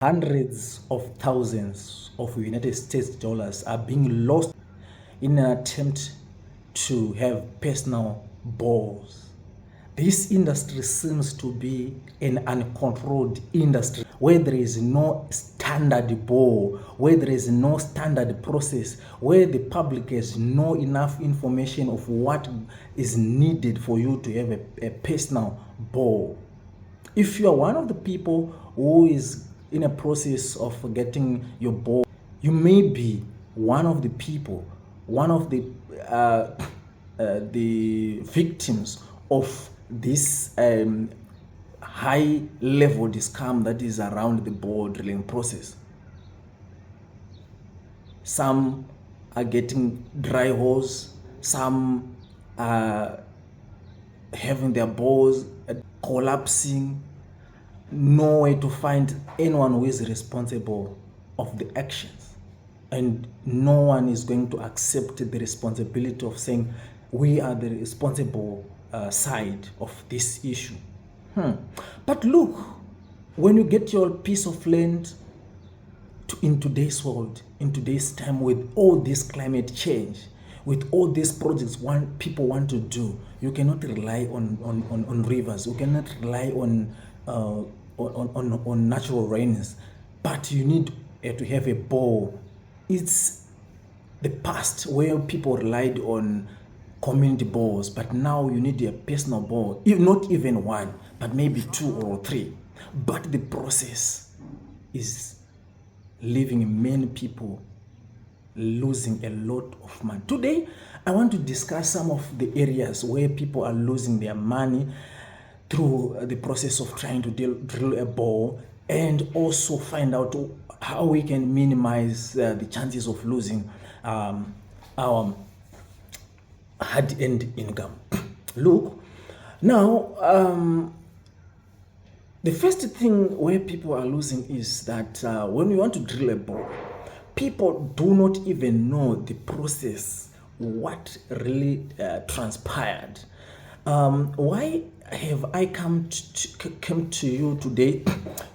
Hundreds of thousands of United States dollars are being lost in an attempt to have personal balls. This industry seems to be an uncontrolled industry where there is no standard ball, where there is no standard process, where the public has no enough information of what is needed for you to have a personal ball. If you are one of the people who is in a process of getting your ball, you may be one of the people, one of the victims of this high level scam that is around the ball drilling process. Some are getting dry holes, some are having their balls collapsing, no way to find anyone who is responsible of the actions, and no one is going to accept the responsibility of saying we are the responsible side of this issue. But look, when you get your piece of land in today's world, in today's time, with all this climate change, with all these projects people want to do, you cannot rely on rivers, you cannot rely on natural rains, but you need to have a bore. It's the past where people relied on community bores, but now you need a personal bore, not even one, but maybe 2 or 3. But the process is leaving many people losing a lot of money. Today, I want to discuss some of the areas where people are losing their money through the process of trying to drill a bore, and also find out how we can minimize the chances of losing our hard-earned income. Look, now, the first thing where people are losing is that when we want to drill a bore, people do not even know the process, what really transpired. Why have I come to you today?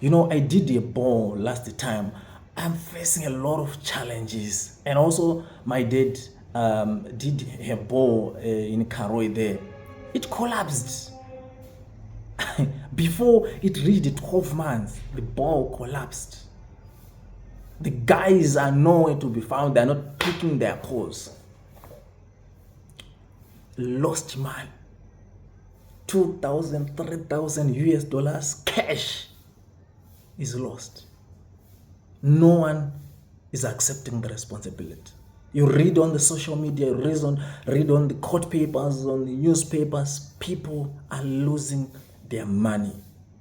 I did a bore last time. I'm facing a lot of challenges, and also my dad did a bore in Karoi there. It collapsed. Before it reached 12 months, the ball collapsed. The guys are nowhere to be found. They're not picking their calls. Lost money. 2,000, 3,000 US dollars cash is lost. No one is accepting the responsibility. You read on the social media, read on the court papers, on the newspapers, people are losing their money,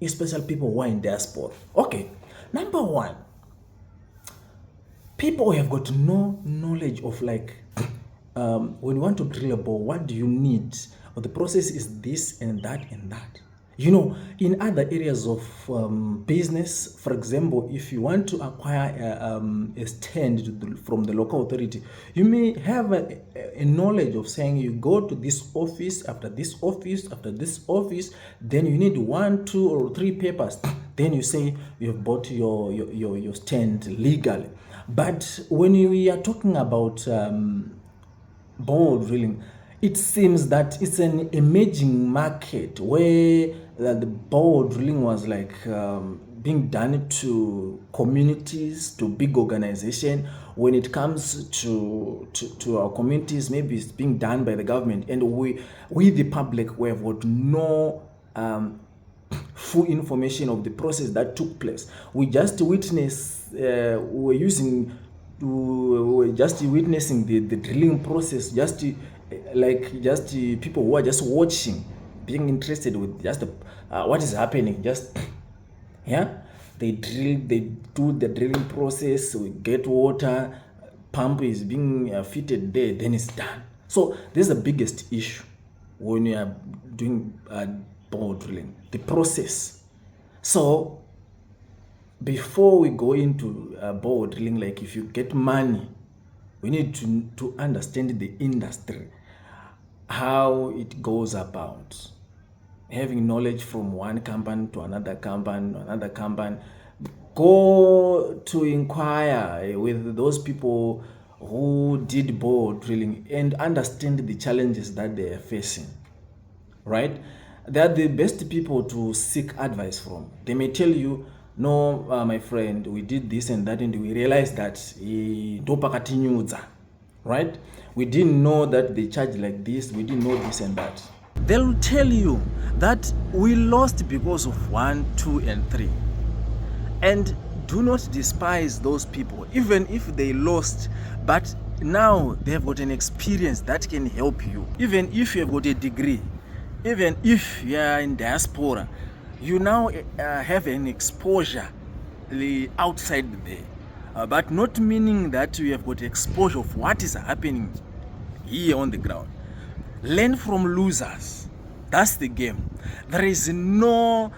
especially people who are in diaspora. Okay, number one, people have got no knowledge of when you want to drill a bore, what do you need? Or the process is this and that and that. In other areas of business, for example, if you want to acquire a stand from the local authority, you may have a knowledge of saying you go to this office, after this office, after this office, then you need 1, 2, or 3 papers. Then you say you've bought your stand legally. But when we are talking about bore drilling, it seems that it's an emerging market where the bore drilling was being done to communities, to big organizations. When it comes to our communities, maybe it's being done by the government, and we the public, we have got no full information of the process that took place. We just witness, we're just witnessing the drilling process, just people who are just watching, being interested with just what is happening. Just they drill, they do the drilling process, we get water, pump is being fitted there, then it's done. So this is the biggest issue when you are doing bore drilling, the process. So before we go into bore drilling, if you get money, we need to understand the industry, how it goes about. Having knowledge from one company to another company, Go to inquire with those people who did bore drilling and understand the challenges that they are facing, right? They are the best people to seek advice from. They may tell you, no, my friend, we did this and that, and we realized that right? We didn't know that they charge like this, we didn't know this and that. They'll tell you that we lost because of 1, 2, and 3. And do not despise those people, even if they lost, but now they have got an experience that can help you. Even if you have got a degree, even if you are in diaspora, you now have an exposure outside there, but not meaning that you have got exposure of what is happening here on the ground. Learn from losers. That's the game. There is no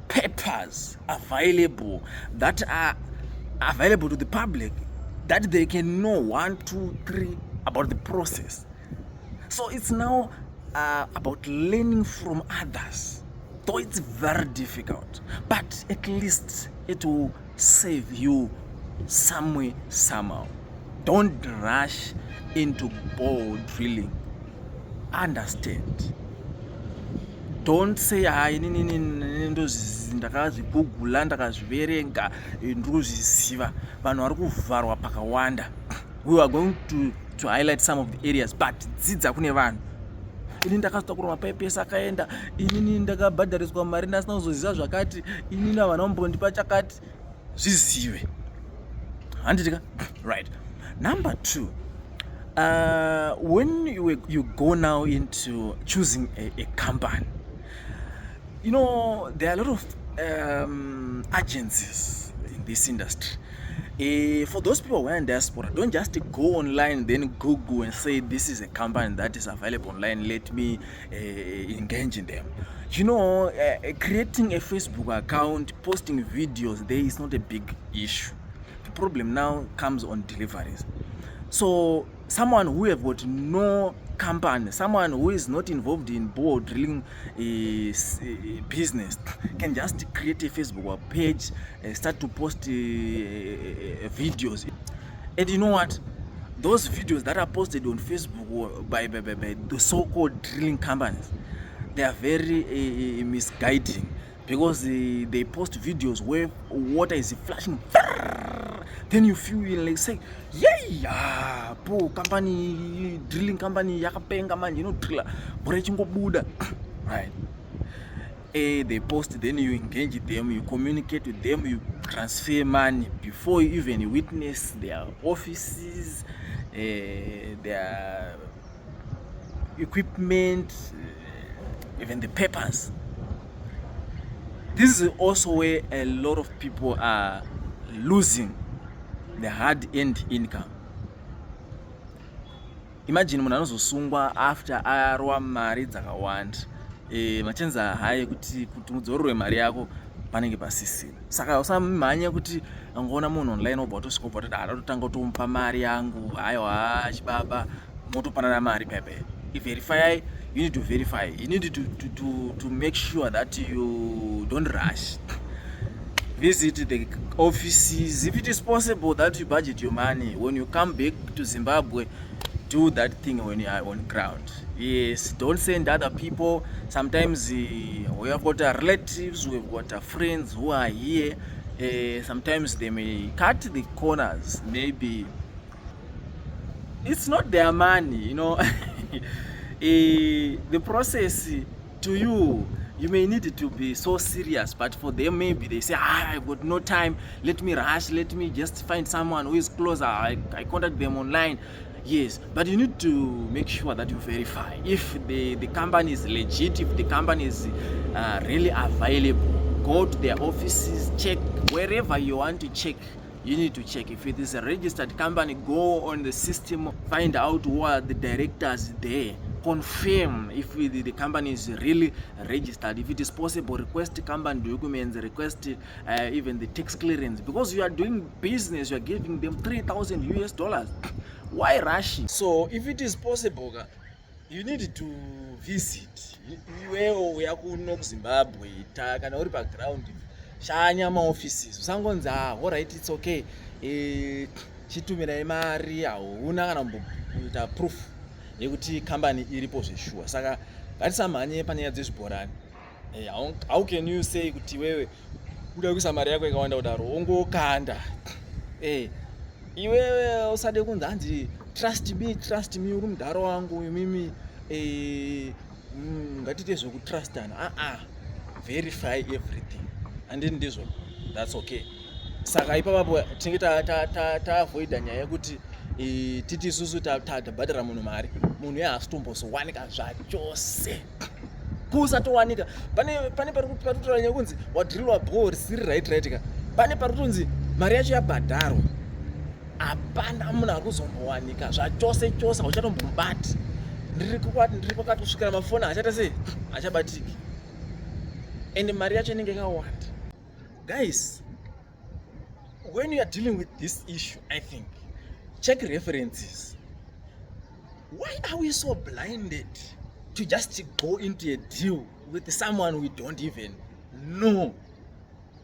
papers available that are available to the public that they can know 1, 2, 3 about the process. So it's now about learning from others, though it's very difficult, but at least it will save you somewhere, somehow. Don't rush into bore drilling. Understand. Don't say inini ndakazvigugula ndakazviverenga ndikuzviziva. Vanhu vari kuvharwa pakawanda. We are going to highlight some of the areas, but dzidza kune vanhu. Ini ndakazotakura mapaipesi akaenda, inini ndakabhadhariswa mari ndasina kuzoziva zvakati, inini vanhu vambondipa chakati. Zvizive. Handitika? Right. Number 2. When you go now into choosing a company, you know, there are a lot of agencies in this industry. For those people who are in diaspora, don't just go online, then Google and say, this is a company that is available online, let me engage in them. You know, creating a Facebook account, posting videos, there is not a big issue. The problem now comes on deliveries. So someone who have got no company, someone who is not involved in bore drilling business, can just create a Facebook page, start to post videos. And you know what? Those videos that are posted on Facebook by the so-called drilling companies, they are very misguiding, because they post videos where water is flashing. Then you feel like say, yeah, po company, drilling company, yakapenga man, you know, driller, buda, right? They post, then you engage with them, you communicate with them, you transfer money before you even witness their offices, their equipment, even the papers. This is also where a lot of people are losing the hard-earned income. Imagine munhu anozosungwa after arwa mari dzakawanda. Machenza high kuti mudzorwe mari yako panenge pasisina. Saka usamhanya kuti angoona munhu online obva tosvika obva kuti totanga tomupa mari yangu, haiwa chibaba, motopanana mari pepe. If verify, you need to verify. You need to make sure that you don't rush. Visit the offices. If it is possible that you budget your money, when you come back to Zimbabwe, do that thing when you are on ground. Yes, don't send other people. Sometimes we have got our relatives, we've got our friends who are here. Sometimes they may cut the corners. Maybe it's not their money, you know. The process to you may need to be so serious, but for them maybe they say, I've got no time, let me rush, let me just find someone who is closer, I contact them online. Yes, but you need to make sure that you verify if the company is legit, if the company is really available. Go to their offices, check wherever you want to check. You need to check. If it is a registered company, go on the system, find out who are the directors there. Confirm if the company is really registered. If it is possible, request company documents, request even the tax clearance, because you are doing business, you are giving them $3,000. Why rushing? So if it is possible, you need to visit. Zimbabwe, kana uri pa ground, shanya maoffices usangonzi alright it's okay chitumirai mari hauna kana kuita proof yekuti company iripo zveshuwa. Saka ngatisamhanye panyaya dzezvibhorani. How can you say kuti wewe uda kuisa mari yako ikawanda kudaro ongokanda iwewe usade kunzi hanzi trust me uri mudharo wangu mimi ngatiite zvekutrustana. Verify everything handini ndizvo, that's okay. Saka ipapo tinenge taavoida nyaya yekuti titi isusu tabhadhara munhu mari, munhu haasitombozowanika zvachose kusatowanika. Pane parikutoura nyaya kunzi wadhirilwa bhoo risiri right ka, pane parutonzi mari yacho yabhadharwa, hapana munhu ari kuzombowanika zvachose hauchatombomubati. Ndiri kwakati kusvikira mafoni achata sei, hachabatiki, and mari yacho inenge yakawanda. Guys, when you are dealing with this issue, I think check references. Why are we so blinded to just go into a deal with someone we don't even know?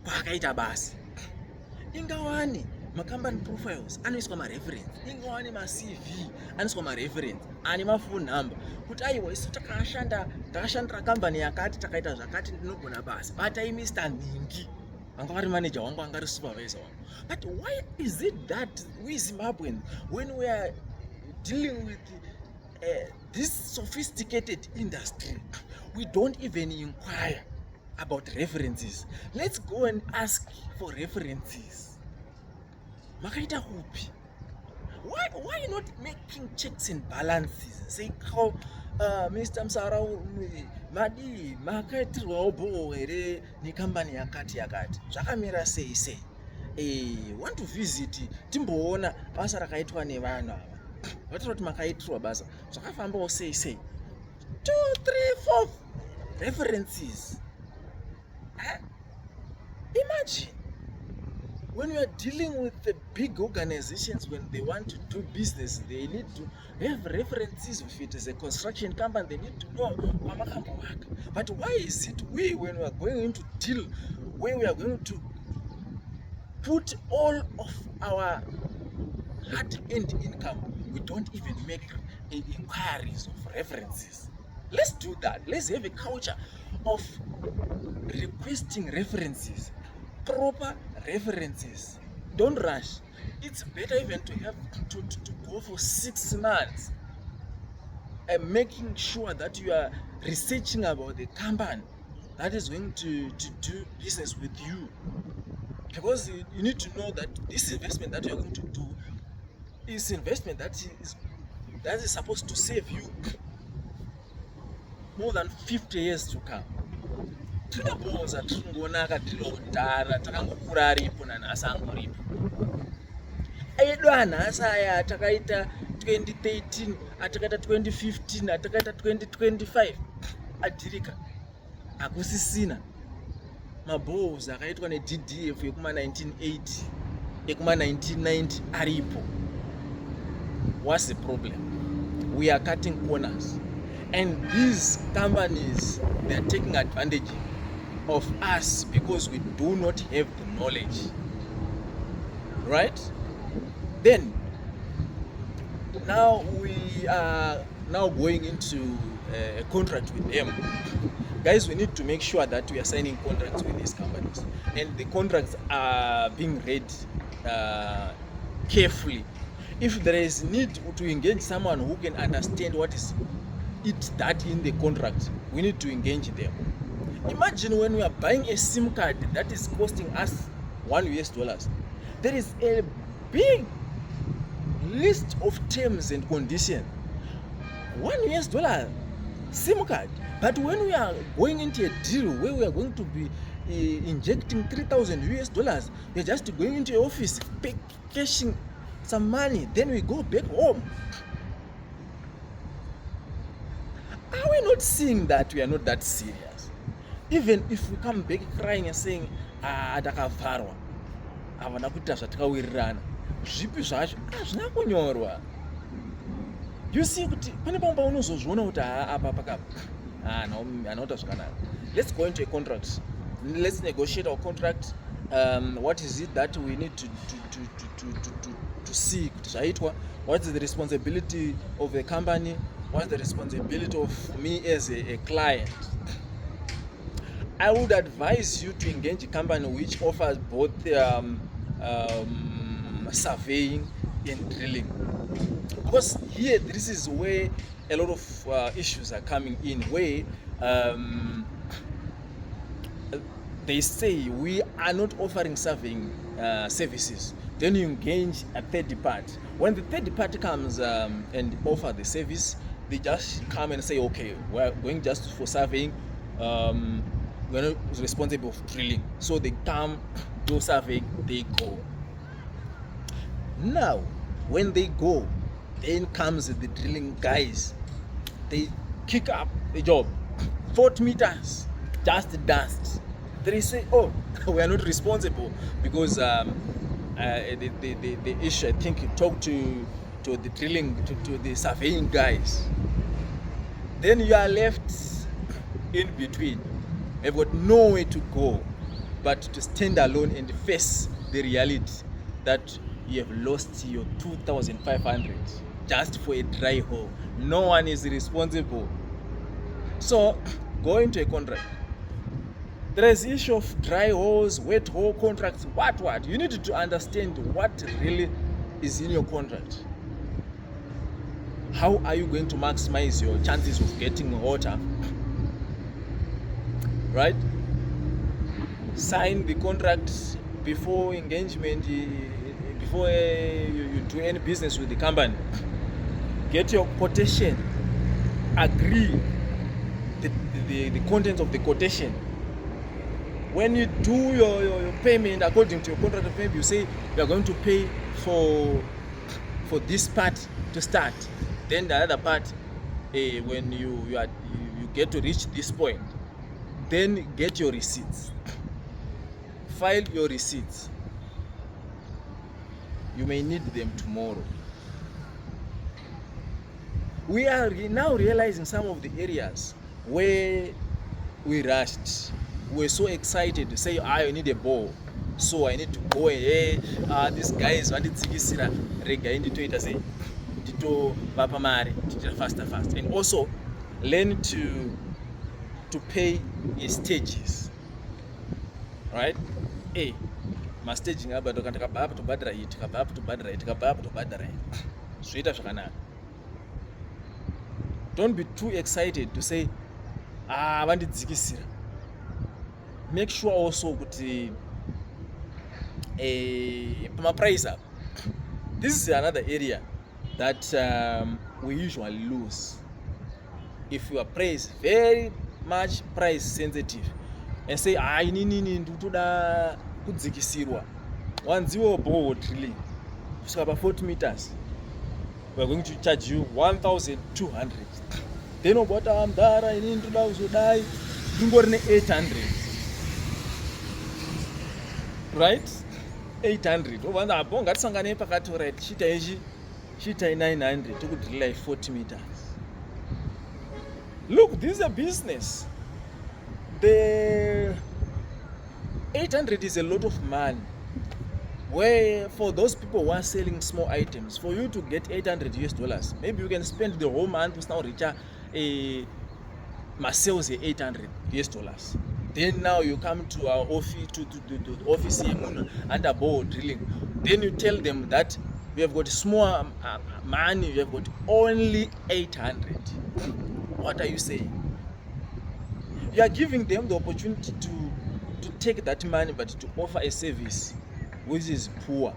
Kwakaita basi ingawani company profiles anoiswa mareference, ingawani ma-CV anoiswa mareference ane mafone number, kuti aiwa isu takashandira company yakati takaita zvakati, ndinogona basi but I Mr. Ningi anga ari manager wangu, anga ari supervisor wangu. But why is it that we Zimbabweans, when we are dealing with this sophisticated industry, we don't even inquire about references? Let's go and ask for references. Makaita kupi? Why not making checks and balances? Say, how Mr. Msara madi makaitirwawo bhoo here nekambani yakati zvakamira sei want to visit timboona basa rakaitwa nevanhu ava, vatira kuti makaitirwa basa zvakafambawo sei 2, 3, 4 references. Imagine when you are dealing with the big organizations, when they want to do business, they need to have references. If it is a construction company, they need to know wamakambo work. But why is it we, when we are going into deal, where we are going to put all of our hard-earned income, we don't even make inquiries of references? Let's do that. Let's have a culture of requesting references, proper references. Don't rush. It's better even to have to go for 6 months and making sure that you are researching about the company that is going to do business with you, because you need to know that this investment that you are going to do is investment that is supposed to save you more than 50 years to come. Tinoboza tingoona akadhirwa kudhara, takangokura aripo nanhasi angoripo. Edu anhasi aya atakaita 2013, atakaita 2015, atakaita 2025 adhirika hakusisina. Mabhows akaitwa neDDF ekuma-1980 ekuma-1990 aripo. What's the problem? We are cutting corners, and these companies, they are taking advantage of us because we do not have the knowledge, right? Then now we are going into a contract with them. Guys, we need to make sure that we are signing contracts with these companies, and the contracts are being read carefully. If there is need to engage someone who can understand what is it that in the contract, we need to engage them. Imagine when we are buying a SIM card that is costing us $1, there is a big list of terms and conditions. $1 SIM card. But when we are going into a deal where we are going to be injecting $3,000, we are just going into your office, cashing some money, then we go back home. Are we not seeing that we are not that serious? Even if we come back crying and saying, takavarwa, havana kuita zvatakawirirana, zvipi zvacho hazvina kunyorwa. You see kuti pane pamwe unozozviona kuti apa pakapa hanaota zvakanaka. Let's go into a contract let's negotiate our contract. What is it that we need to seek? What is the responsibility of the company? What's the responsibility of me as a client? I would advise you to engage a company which offers both surveying and drilling, because here this is where a lot of issues are coming in, where they say we are not offering surveying services. Then you engage a third party. When the third party comes and offer the service, they just come and say, okay, we're going just for surveying. We're not responsible for drilling. So they come, do surveying, they go. Now, when they go, then comes the drilling guys. They kick up the job. 40 meters, just dust. They say, oh, we are not responsible because the issue, I think you talk to the drilling, to the surveying guys. Then you are left in between. You've got nowhere to go but to stand alone and face the reality that you have lost your 2,500 just for a dry hole. No one is responsible. So, go into a contract. There is issue of dry holes, wet hole contracts, what. You need to understand what really is in your contract. How are you going to maximize your chances of getting water? Right? Sign the contract before engagement, before you do any business with the company. Get your quotation. Agree the contents of the quotation. When you do your payment according to your contract of payment, you say you are going to pay for this part to start. Then the other part, when you get to reach this point, then get your receipts. File your receipts. You may need them tomorrow. We are now realizing some of the areas where we rushed. We're so excited to say, I need a ball, so I need to go and these guys want it rega into say to vapamari faster. And also learn to pay in stages. Right? My staging to badra it. Don't be too excited to say, I want it. Make sure also to price up. This is another area that we usually lose. If you are very much price sensitive and say, I need to kudzikisirwa. Once you bore drilling, about 40 meters, we are going to charge you 1,200. Then about I need to die. 800. Right? 800. Over the bong at Sangane Pakato, right? Shita 900 to drill 40 meters. Look, this is a business. The 800 is a lot of money. Where for those people who are selling small items, for you to get $800, maybe you can spend the whole month to now reach my sales $800. Then now you come to our office to the office and about drilling. Then you tell them that we have got small money, we have got only 800. What are you saying? You are giving them the opportunity to take that money, but to offer a service which is poor.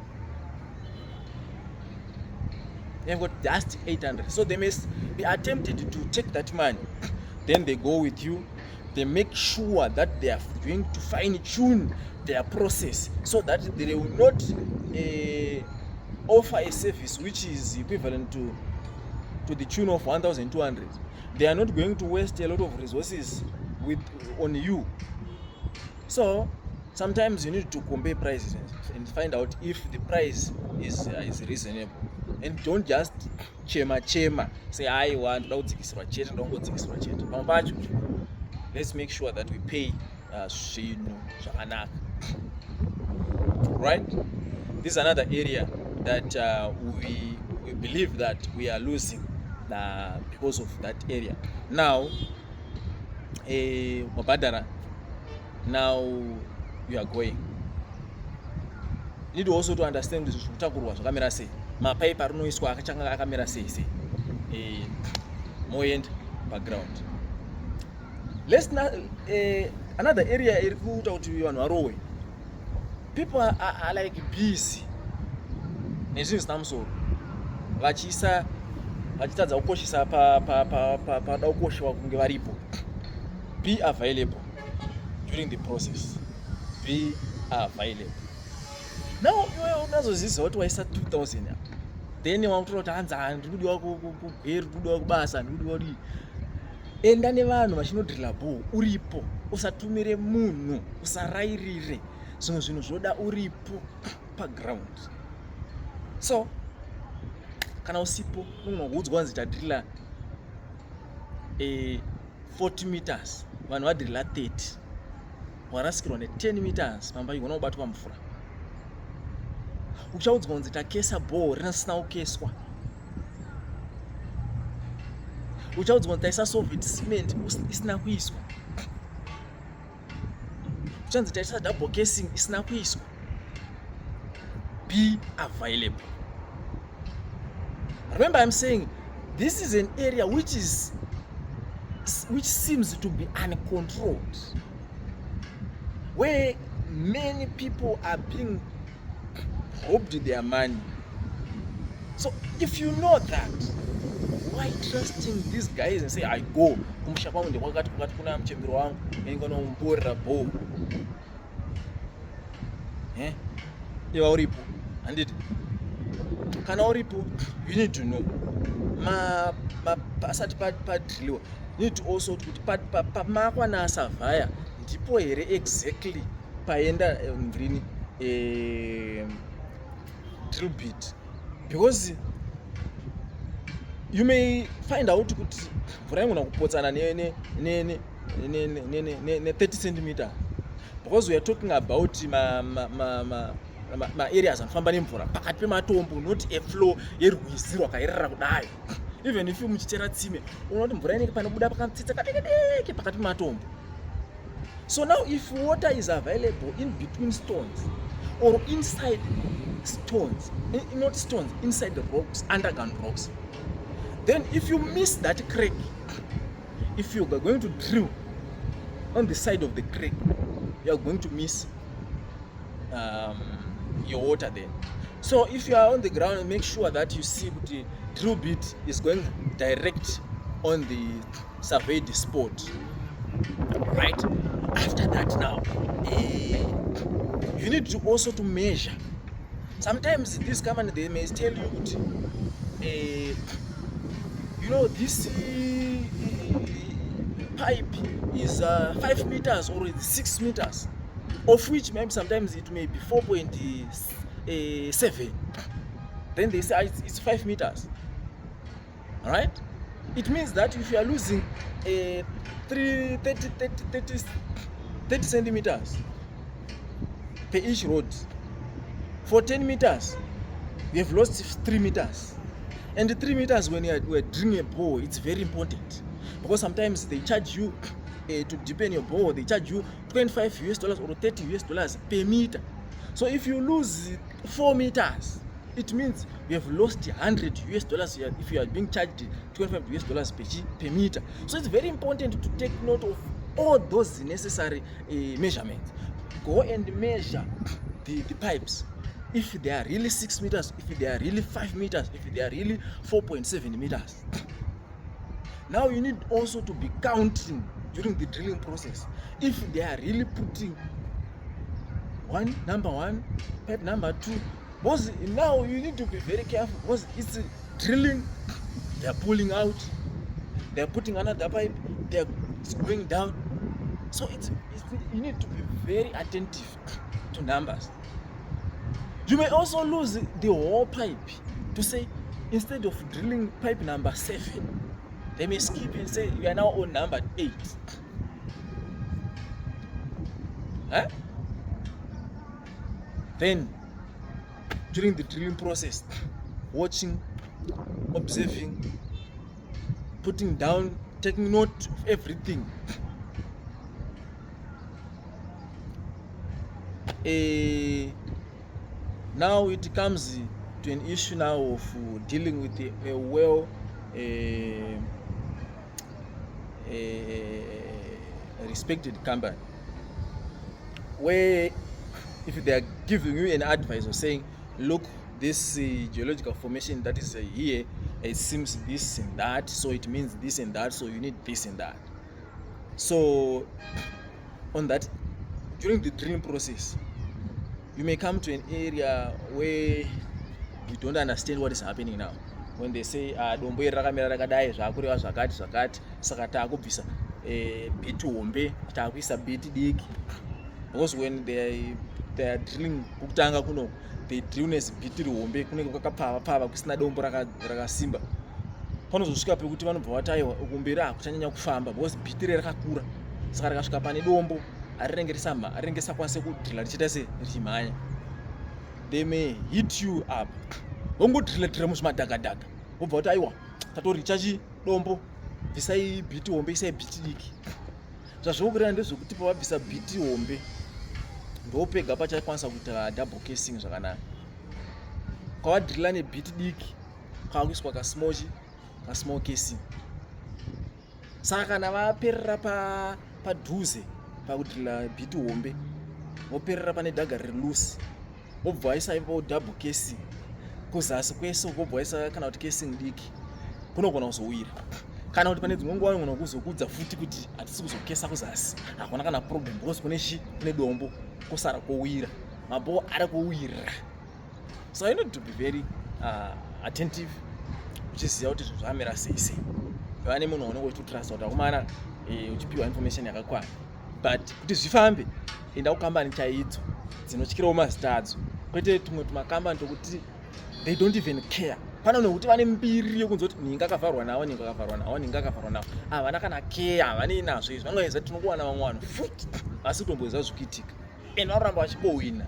They have got just 800. So they may be attempted to take that money. Then they go with you. They make sure that they are going to fine-tune their process so that they will not offer a service which is equivalent to the tune of 1,200. They are not going to waste a lot of resources on you. So sometimes you need to compare prices and find out if the price is reasonable. And don't just chema say I want. Let's make sure that we pay zvinhu zvakanaka. Right? This is another area that we believe that we are losing because of that area. Now, Mabadara, now you are going. You need also to understand this kutakurwa zvakamira sei. Mapaipi arinoiswa akachanga akamira sei sei. Moend background. Let's not another area iri kuita kuti vanhu varowe. People are like busy nezvinhu zvisina musoro vachitadza kukoshesa pada kukoshewa kunge varipo. Be available during the process. Be available. Now iwe unazoziza kuti waisa 2000 then wakutora kuti hanza ndikudiwa kugweru, ndikudiwa kubasa, ndikudiwa kuti enda nevanhu vachinodrilla ball uripo, usatumire munhu, usarairire zvimwe zvinhu zvoda uripo paground. So kana usipo unogoudzwa kunzi tadrilla 40 meters, vanhu vadrilla 30, warasikirwa ne10 meters pamba igona kubatwa mvura, uchaudzwa kunzi takesa ball rinasina kukeswa, uchaudzwa kunzi taisa solvent cement isina kuiswa, uchanzi taisa double casing isina kuiswa. Be available. Remember, I'm saying this is an area which seems to be uncontrolled, where many people are being robbed their money. So if you know that, why trusting these guys and say I go kumusha kwangu ndekwakati kuna mchembero wangu ndingonomborera ball iwa uripo handiti kana uripo you need to know pasati padriliwa you need to also kuti pamakwana asavhaya ndipo here exactly paenda ngrini drill bit, because you may find out kuti mvura ingona kupotsana ne 30 centimeter, because we are talking about ma areas anofamba nemvura pakati pematombo, not a flow yerwizi rwakaerera kudai. Even if you muchitera tsime unoona kuti mvura inenge panobuda pakatsitsa kadeke pakati pematombo. So now if water is available in between stones or inside stones, not stones, inside the rocks, underground rocks, then if you miss that creek, if you are going to drill on the side of the creek, you are going to miss your water then. So if you are on the ground, make sure that you see the drill bit is going direct on the surveyed spot. Right? After that now, you need to also to measure. Sometimes this company, they may tell you, you know, this pipe is 5 meters or 6 meters, of which maybe sometimes it may be 4.7. Then they say it's 5 meters. All right? It means that if you are losing 30 centimeters per each road, for 10 meters, we have lost 3 meters. And the 3 meters, when you are drilling a bore, it's very important, because sometimes they charge you to deepen your bore, they charge you $25 or $30 per meter. So if you lose 4 meters, it means you have lost $100 if you are being charged $25 per meter. So it's very important to take note of all those necessary measurements. Go and measure the pipes. If they are really 6 meters, if they are really 5 meters, if they are really 4.7 meters. Now you need also to be counting during the drilling process. If they are really putting number one, pipe number 2, because now you need to be very careful, because it's drilling, they are pulling out, they are putting another pipe, they are going down. So you need to be very attentive to numbers. You may also lose the whole pipe to say, instead of drilling pipe number 7, they may skip and say you are now on number 8. Huh? Then, during the drilling process, watching, observing, putting down, taking note of everything. Now it comes to an issue now of dealing with a well respected company, where if they are giving you an advice or saying, look, this geological formation that is here, it seems this and that, so it means this and that, so you need this and that. So on that, during the drilling process, you may come to an area where you don't understand what is happening now. When they say dombo iri rakamira rakadai zvakureva zvakati saka taakubvisa biti hombe taakuisa biti diki, because when they are drilling kukutanga kuno, they drill nezibhiti rihombe kunenge kwakapfava kusina dombo rakasimba. Panozosvika pekuti vanobva vataiwa kumberi hakuchanyanya kufamba because bhiti rei rakakura, saka rikasvika pane dombo harinenge risakwanise kudrila richiita se richimhanya, they may hit you up. Vongodrila muzvimadhagadhaga vobva kuti aiwa tatoricha chidombo, bvisai bhiti hombe isai bhiti diki. Zvazvokureva ndezvekuti pavabvisa bhiti hombe ndopega pachakwanisa kuita double casing zvakanaka. Kwavadrila nebhiti diki kwaakuiswa kasmall casing. Saka kana vaperera padhuze pakudrila bhiti hombe, voperera pane dhaga riri loose, vobva vaisa ipo double casing. Kuzasi kwese vobva vaisa kana kuti casing diki, kunogona kuzowira. Kana kuti pane dzimwe nguva vanogona kuzokudza futi kuti hatisi kuzokesa kuzasi, hakuna kana problem because kune dombo kusara kowira, mabho ari kowira. So you need to be very attentive, uchiziva kuti zvinhu zvamira sei. Vane munhu unenge uchitotrust kuti akumana uchipiwa information yakakwana, but kuti zvifambe enda kukambani chaidzo dzinotyirawo mazita adzo, kwete tumwe tumakambani tokuti they don't even care. Pana nekuti vane mbiri yekunzwa kuti ninga akavharwa nawo, havana kana care, havanei nazvo izvi. Vanoedza tinokuwana vamwe vanhu futi asi kutomboziva zvikuitika, and vanoramba vachibowina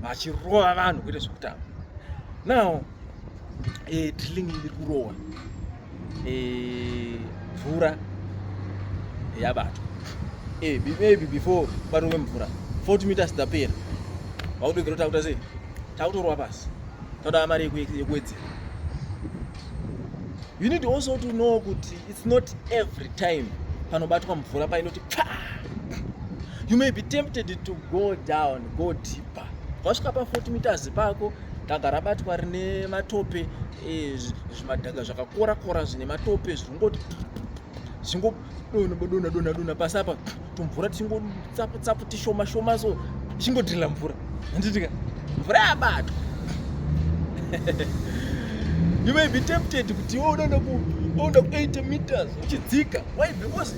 vachirova vanhu kuita zvekutamba. Now drilling iri kurova, mvura yabatwa, maybe before patove mvura 40 meters dzapera, vakudogera takuta sei takutorova pasi, tauda mari yekuwedzera. You need also to know kuti it's not every time panobatwa mvura painoti paa. You may be tempted to go down, go deeper. Vasvika pa 40 meters pako, dhaga rabatwa rine matope, zvimadhaga zvakakora zvine matope zviringoti dona pasi apa, tumvura tichingotsaputsapu tishoma so tichingodhirila mvura. Handitika mvura yabatwa. You may be tempted kuti unoda ku 80 meters uchidzika. Why? Because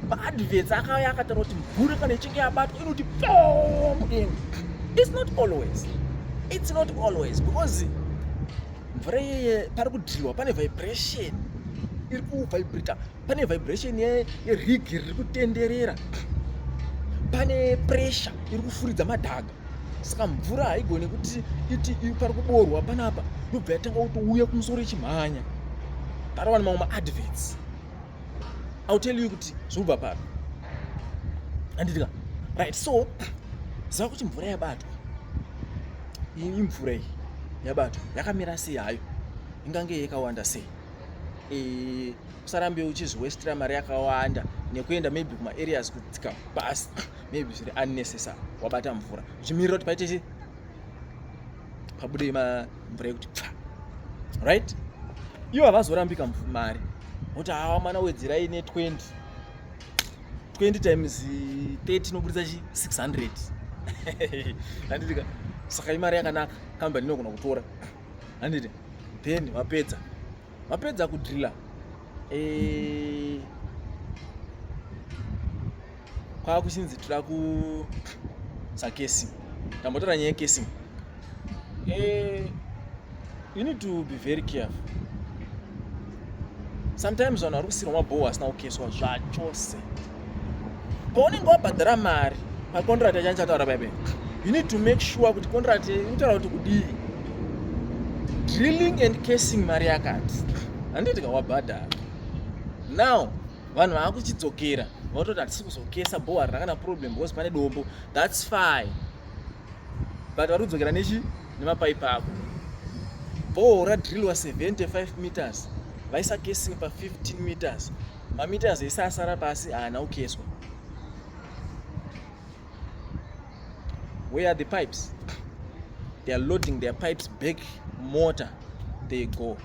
maadverts akauya akataura kuti mvura kana ichinge yabatwa inoti mudenga. It's not always because mvura yeye pari kudhirwa pane vibration iri kuvibrata, pane vibration yerigi riri kutenderera, pane pressure iri kufuridza madhaga. Saka mvura haigoni kuti iti pari kuborwa panapa yobva yatanga kutouya kumusoro ichimhanya. Parawana mamwe maadverts. I'll tell you kuti zvinobva papi. Handitika. Right, so ziva kuti mvura yabatwa. Iyi mvura iyi yabatwa yakamira sei hayo, ingange yakawanda sei. Usarambe uchizwestira mari yakawanda nekuenda maybe kuma areas kudzika basi, maybe zviri unnecessary. Wabata mvura uchimirira kuti paite pabude mvura yekuti pfa. Right? Ivo havazorambika mari kuti hawa mana wedzerai ne 20 times 30 nobudisa 600. Handitika. Saka imari yakanaka kambani inogona kutora. Handiti. Then vapedza kudrila, kwakuchinzi tira kusakesi. Tambotora nyaya yekesi. You need to be very careful. Sometimes vanhu vari kusirwa mabhoho asina kukeswa zvachose. Paunenge wabhadhara mari pacontract yachani chataura paipe, you need to make sure kuti contract inotaura kuti kudii, drilling and casing mari yakati handiti kawabhadhara. Now vanhu vaakuchidzokera vatoti hatisi kuzokesa bhowa rakana problem because pane dombo, that's fine, but vari kudzokera nemapaipi ako. Bhowa radhiriliwa 75 meters, vaisa casing pa 15 meters, mameters ese asara pasi haana kukeswa. Where are the pipes? They are loading their pipes back motor, they go.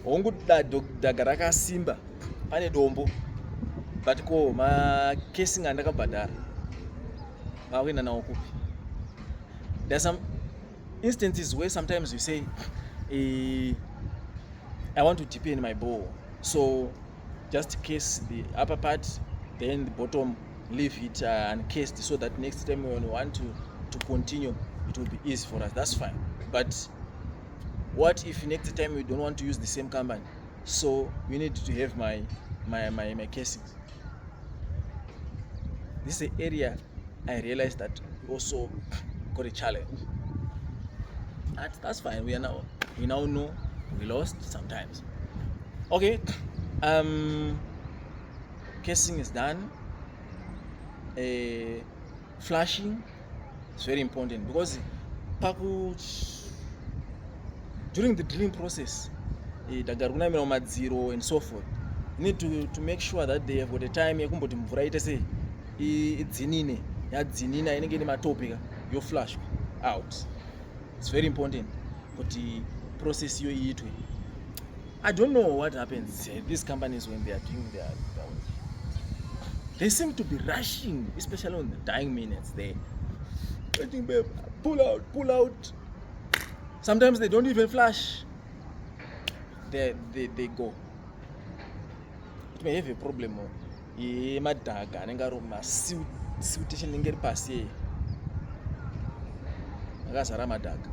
Hongu dhaga rakasimba pane dombo, but ko casing andakabhadhara vakuenda nawo kupi? There are some instances where sometimes you say, I want to deepen my bore, so just case the upper part, then the bottom, leave it uncased, so that next time when we want to continue, it will be easy for us. That's fine. But what if next time we don't want to use the same company, so we need to have my casings? This is the area I realized that we also got a challenge. That's fine. We now know we lost sometimes. Okay, casing is done. Flashing is very important because during the drilling process, madziro and so forth, you need to make sure that they have got a time yekumboti mvura ite sei idzinine, yadzinina inenge ine matope yo flash out. It's very important kuti process yo iitwe. I don't know what happens these companies when they are doing their work. They seem to be rushing, especially on the dying minutes. They waiting, babe, pull out. Sometimes they don't even flash. They go. It may have a problem. Madaga anenge ari masiutation inenge iri pasi akazara madhaga,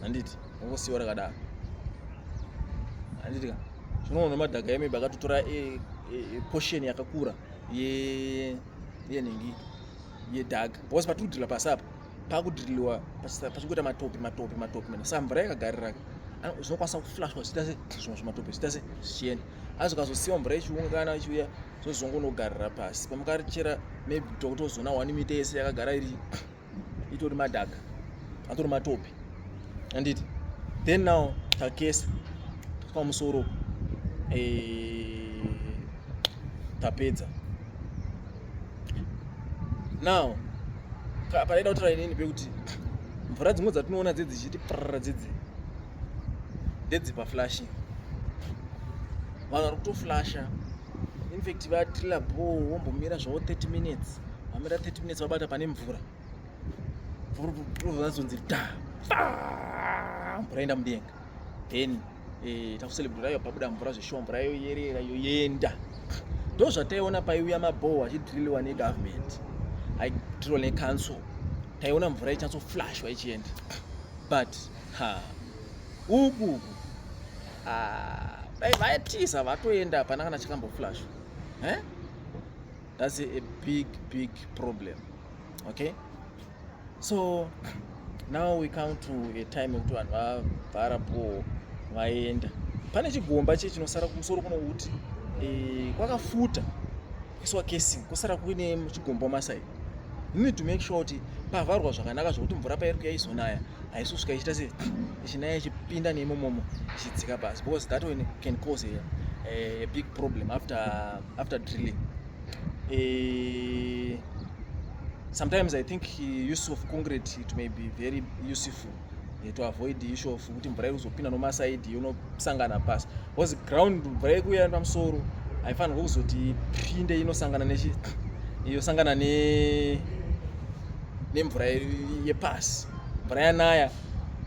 handiti ungosiwa rakadaro, handiti ka zvinoona madhaga emebe akatotora portion yakakura yenhingi yedhaga, because pati kudhirila pasi apa pakudhiriliwa pachikuita matope mena, saka mvura yakagarira zvinokwanisa kuflashwa zviita zvimwe zvimatope zviita zvichienda, asi ukazosiwa mvura ichiungana ichiuya zvozongonogarira pasi, pamukarichera maybe tokutozoona 1 mita yese yakagara itori madhaga atori matope, handiti. Then now takesa pamusoro tapedza. Now padaida kutora inini pekuti mvura dzimwe dzatinoona dzichiti prrrra dedzipa flashing, vanhu vari kutoflasha. In fact vatrila bho wombomira zvavo 30 minutes, vamira 30 minutes vabata pane mvura, vazonzi mvura enda mudenga, then takucelebrate iyo pabuda mvura zveshuwa, mvura yoyerera yoyenda. Ndo zvataiona paiuya mabhoho achidhiriliwa negovernment, aidhiriliwa necouncil, taiona mvura ichatsoflashwa ichienda, but uku vaitisa vatoenda pana kana chikamboflashwa. That's a big problem. Okay, so now we come to a time yekuti vanhu vavhara bhoho vaenda. Pane chigomba chinosara kumusoro kuno kuti kwakafuta kuiswa casing, kusara kuine chigomba masai. You need to make sure kuti pavharwa zvakanaka zvokuti mvura pairi kuya izonaya haisosvika ichita se ichinaya ichipinda neimomomo ichidzika pasi, because that one can cause a big problem after drilling. Sometimes I think use of concrete, it may be very useful to avoid the issue of kuti mvura irikuzopinda nomasaidi yonosangana pasi, because ground mvura irikuya pamusoro haifanirwi kuzoti pinde inosangana nemvura yepasi. Mvura yanaya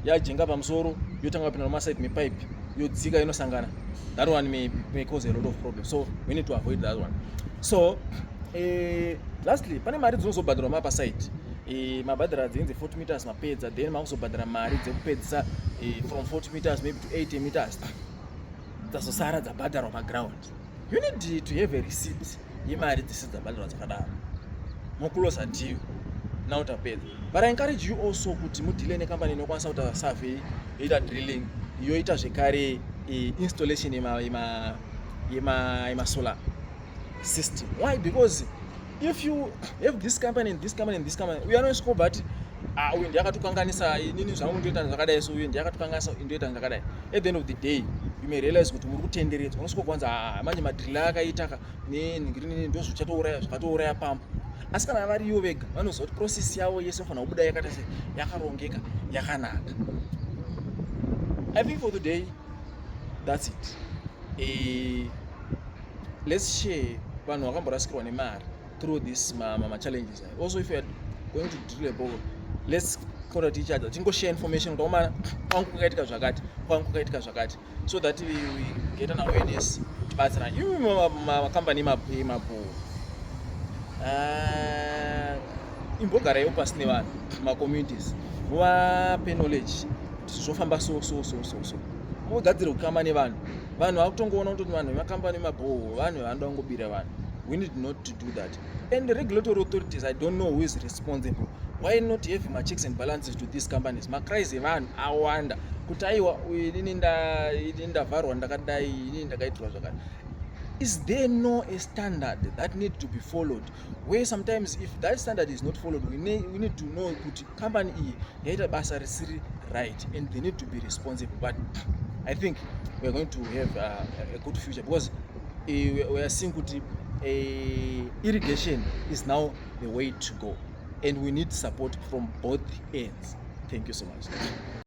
yajenga pamusoro yotanga kupinda nomasaidi mepipe yodzika inosangana, that one may cause a lot of problems, so we need to avoid that one. So lastly pane mari dzinozobhadharwa mapasite, mabhadhara dzinzi 40 meters mapedza, then makuzobhadhara mari dzekupedzisa from 40 meters maybe to 80 meters dzazosara dzabhadharwa paground. you need to have a receipt yemari dzisi dzabhadharwa dzakadaro muclose deal now tapedza. But I encourage you also kuti mudile necompany inokwanisa kuita survey, yoita drilling, yoita zvekare installation yema solar system. Why? Because if you have this company and this company and this company, we are not sure, but uyu ndiyakatukanganisa inini zvangu ndoita zvakadai, so uyu ndiyakatukanganisa ndoita zvakadai. At the end of the day you may realize kuti muri kutenderedzwa, unosvika kuwanza manje madriller akaita nini ndo zvakatouraya pampu. Asi kana variyo vega vanoziva kuti process yavo yese inofanira kubuda yakata sei, yakarongeka, yakanaka. I think for today that's it. Let's share vanhu vakamborasikirwa nemari through this challenges. Also if you are going to drill a borehole, let's contact each other, tingoshare information kuti omana kwangu kwakaitika zvakati, kwangu kwakaitika zvakati, so that we get an awareness tibatsirana. Iwe makambani emaborehole imbogarayo pasi nevanhu macommunities, muvape knowledge kuti zvofamba so mugadzire kukamba nevanhu vakutongoona kuti vanhu vemakambani emaborehole vanhu vanoda kungobira vanhu. We need not to do that. And the regulatory authorities, I don't know who is responsible. Why not have my checks and balances to these companies? Makrais evanhu awanda kuti aiwa inini ndavharwa ndakadai, inini ndakaitirwa zvakadai. Is there no a standard that need to be followed, where sometimes if that standard is not followed, we need to know kuti company iyi yaita basa risiri right and they need to be responsible. But I think we are going to have a good future, because we are seeing kuti irrigation is now the way to go, and we need support from both ends. Thank you so much.